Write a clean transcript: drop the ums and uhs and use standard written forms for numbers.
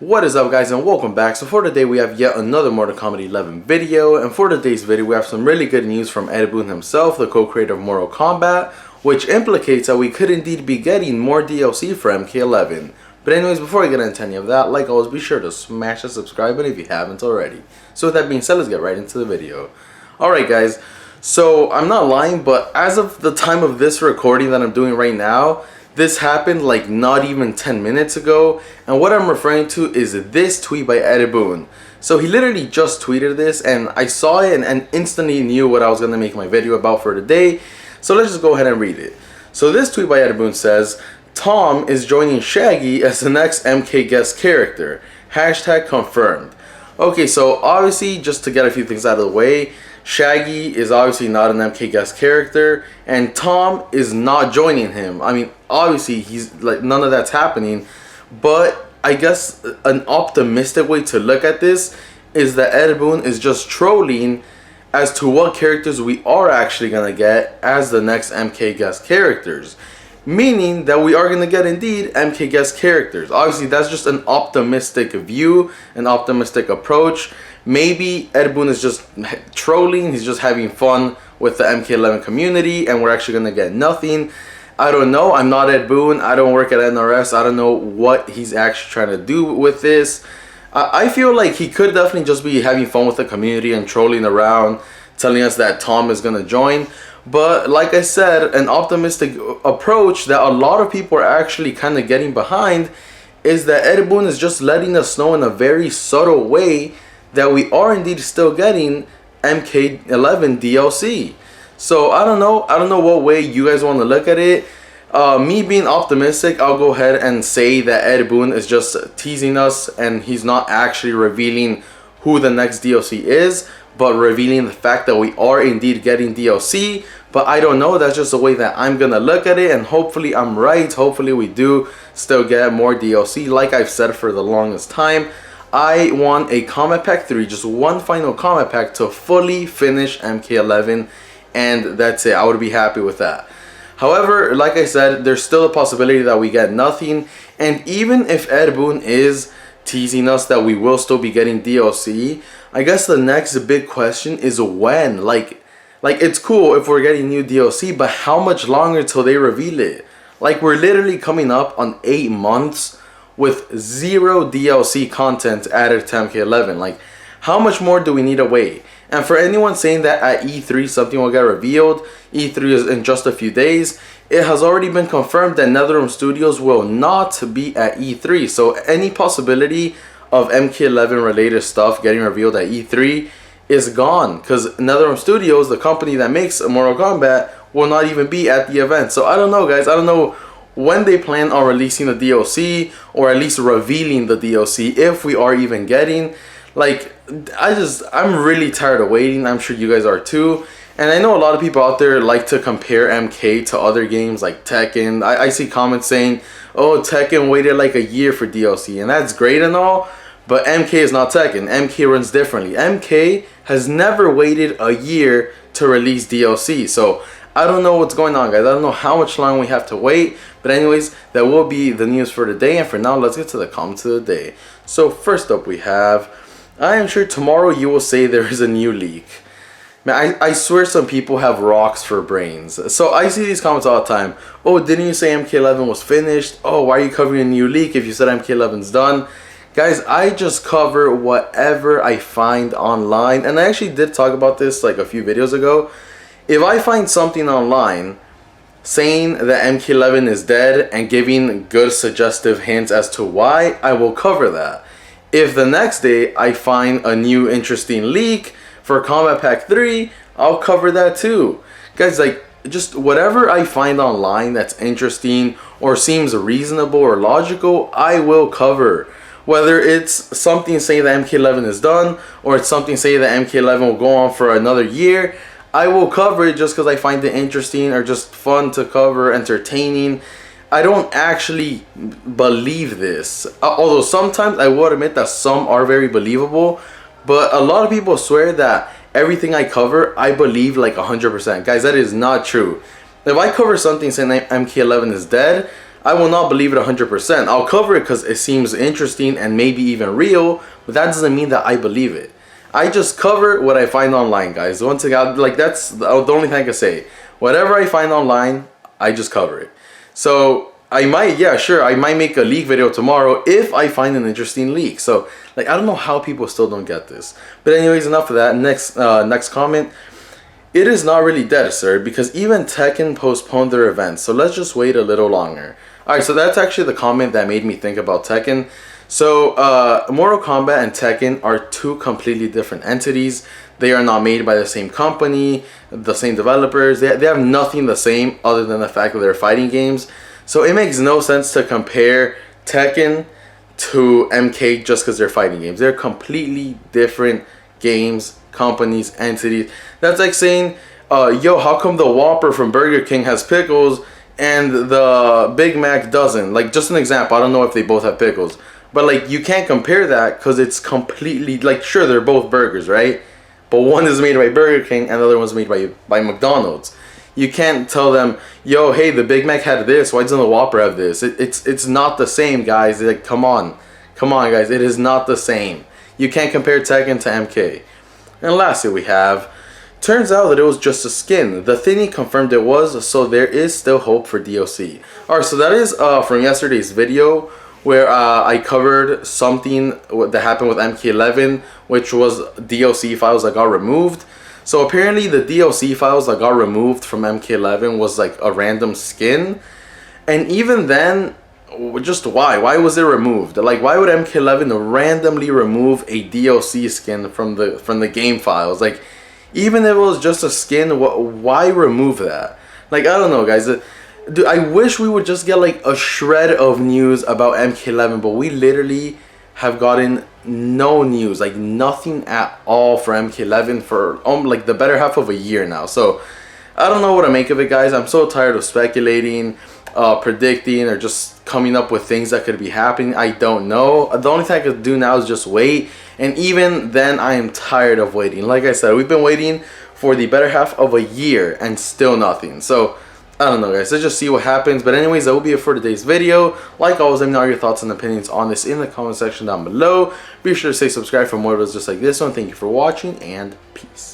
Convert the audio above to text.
What is up, guys, and welcome back. So for today we have yet another Mortal Kombat 11 video, and for today's video we have some really good news from Boon himself, the co-creator of Mortal Kombat, which implicates that we could indeed be getting more DLC for MK11. But anyways, before I get into any of that, like always, be sure to smash the subscribe button if you haven't already. So with that being said, let's get right into the video. Alright guys, so I'm not lying, but as of the time of this recording that I'm doing right now, this happened like not even 10 minutes ago, and what I'm referring to is this tweet by Boon. So he literally just tweeted this, and I saw it and instantly knew what I was going to make my video about for today. So let's just go ahead and read it. So this tweet by Boon says, Tom is joining Shaggy as the next MK guest character. Hashtag confirmed. Okay, so obviously, just to get a few things out of the way, Shaggy is obviously not an MK guest character, and Tom is not joining him. I mean, obviously, he's like, none of that's happening, but I guess an optimistic way to look at this is that Boon is just trolling as to what characters we are actually gonna get as the next MK guest characters. Meaning that we are going to get indeed MK guest characters. Obviously, that's just an optimistic view, an optimistic approach. Maybe Boon is just trolling, he's just having fun with the MK11 community, and we're actually going to get nothing. I don't know, I'm not Boon, I don't work at NRS, I don't know what he's actually trying to do with this. I feel like he could definitely just be having fun with the community and trolling around, telling us that Tom is going to join. But like I said, an optimistic approach that a lot of people are actually kind of getting behind is that Boon is just letting us know in a very subtle way that we are indeed still getting MK11 DLC. So I don't know what way you guys want to look at it. Me being optimistic, I'll go ahead and say that Boon is just teasing us and he's not actually revealing who the next DLC is, but revealing the fact that we are indeed getting DLC. But I don't know, that's just the way that I'm gonna look at it, and hopefully I'm right. Hopefully we do still get more DLC. Like I've said for the longest time, I want a Kombat Pack 3, just one final Kombat Pack to fully finish MK11, and that's it. I would be happy with that. However, like I said, there's still a possibility that we get nothing, and even if Boon is teasing us that we will still be getting DLC, I guess the next big question is when. Like it's cool if we're getting new DLC, but how much longer till they reveal it? Like, we're literally coming up on 8 months with 0 DLC content added to MK11. Like, how much more do we need to wait? And for anyone saying that at E3 something will get revealed, E3 is in just a few days, it has already been confirmed that NetherRealm Studios will not be at E3. So any possibility of MK11 related stuff getting revealed at E3 is gone, because NetherRealm Studios, the company that makes Mortal Kombat, will not even be at the event. So I don't know, guys. I don't know when they plan on releasing the DLC, or at least revealing the DLC, if we are even getting. Like, I'm really tired of waiting. I'm sure you guys are too. And I know a lot of people out there like to compare MK to other games like Tekken. I see comments saying, oh, Tekken waited like a year for DLC, and that's great and all, but MK is not Tekken. MK runs differently. MK has never waited a year to release DLC. So I don't know what's going on, guys. I don't know how much longer we have to wait. But anyways, that will be the news for today. And for now, let's get to the comments of the day. So first up we have, I am sure tomorrow you will say there is a new leak. Man, I swear some people have rocks for brains. So I see these comments all the time. Oh, didn't you say MK11 was finished? Oh, why are you covering a new leak if you said MK11's done? Guys, I just cover whatever I find online. And I actually did talk about this like a few videos ago. If I find something online saying that MK11 is dead and giving good suggestive hints as to why, I will cover that. If the next day I find a new interesting leak for Kombat Pack 3, I'll cover that too. Guys, like, just whatever I find online that's interesting or seems reasonable or logical, I will cover. Whether it's something saying that MK11 is done, or it's something saying that MK11 will go on for another year, I will cover it just because I find it interesting or just fun to cover, entertaining. I don't actually believe this. Although sometimes I will admit that some are very believable, but a lot of people swear that everything I cover, I believe like 100%. Guys, that is not true. If I cover something saying MK11 is dead, I will not believe it 100%. I'll cover it because it seems interesting and maybe even real, but that doesn't mean that I believe it. I just cover what I find online, guys. Once again, like, that's the only thing I can say. Whatever I find online, I just cover it. So I might, yeah, sure, I might make a leak video tomorrow if I find an interesting leak. So, like, I don't know how people still don't get this. But anyways, enough of that. Next comment. It is not really dead, sir, because even Tekken postponed their events. So let's just wait a little longer. Alright, so that's actually the comment that made me think about Tekken. So, Mortal Kombat and Tekken are two completely different entities. They are not made by the same company, the same developers. They have nothing the same other than the fact that they're fighting games. So it makes no sense to compare Tekken to MK just because they're fighting games. They're completely different games, companies, entities. That's like saying, yo, how come the Whopper from Burger King has pickles and the Big Mac doesn't? Like, just an example. I don't know if they both have pickles. But, like, you can't compare that because it's completely, like, sure, they're both burgers, right? But one is made by Burger King and the other one's made by McDonald's. You can't tell them, yo, hey, the Big Mac had this, why doesn't the Whopper have this? It's not the same, guys. Like, come on, guys, it is not the same. You can't compare Tekken to MK. And lastly, we have, turns out that it was just a skin. The Thingy confirmed it was, so there is still hope for DLC. Alright, so that is from yesterday's video, where I covered something that happened with MK11, which was DLC files that got removed. So apparently the DLC files that got removed from MK11 was like a random skin. And even then, just why? Why was it removed? Like, why would MK11 randomly remove a DLC skin from the game files? Like, even if it was just a skin, why remove that? Like, I don't know, guys. Dude, I wish we would just get like a shred of news about MK11, but we literally have gotten no news, like nothing at all for MK11 for like the better half of a year now. So I don't know what to make of it, guys. I'm so tired of speculating, predicting, or just coming up with things that could be happening. I don't know. The only thing I could do now is just wait, and even then I am tired of waiting. Like I said, we've been waiting for the better half of a year and still nothing. So I don't know, guys. Let's just see what happens. But anyways, that will be it for today's video. Like always, let me know your thoughts and opinions on this in the comment section down below. Be sure to stay subscribed for more videos just like this one. Thank you for watching, and peace.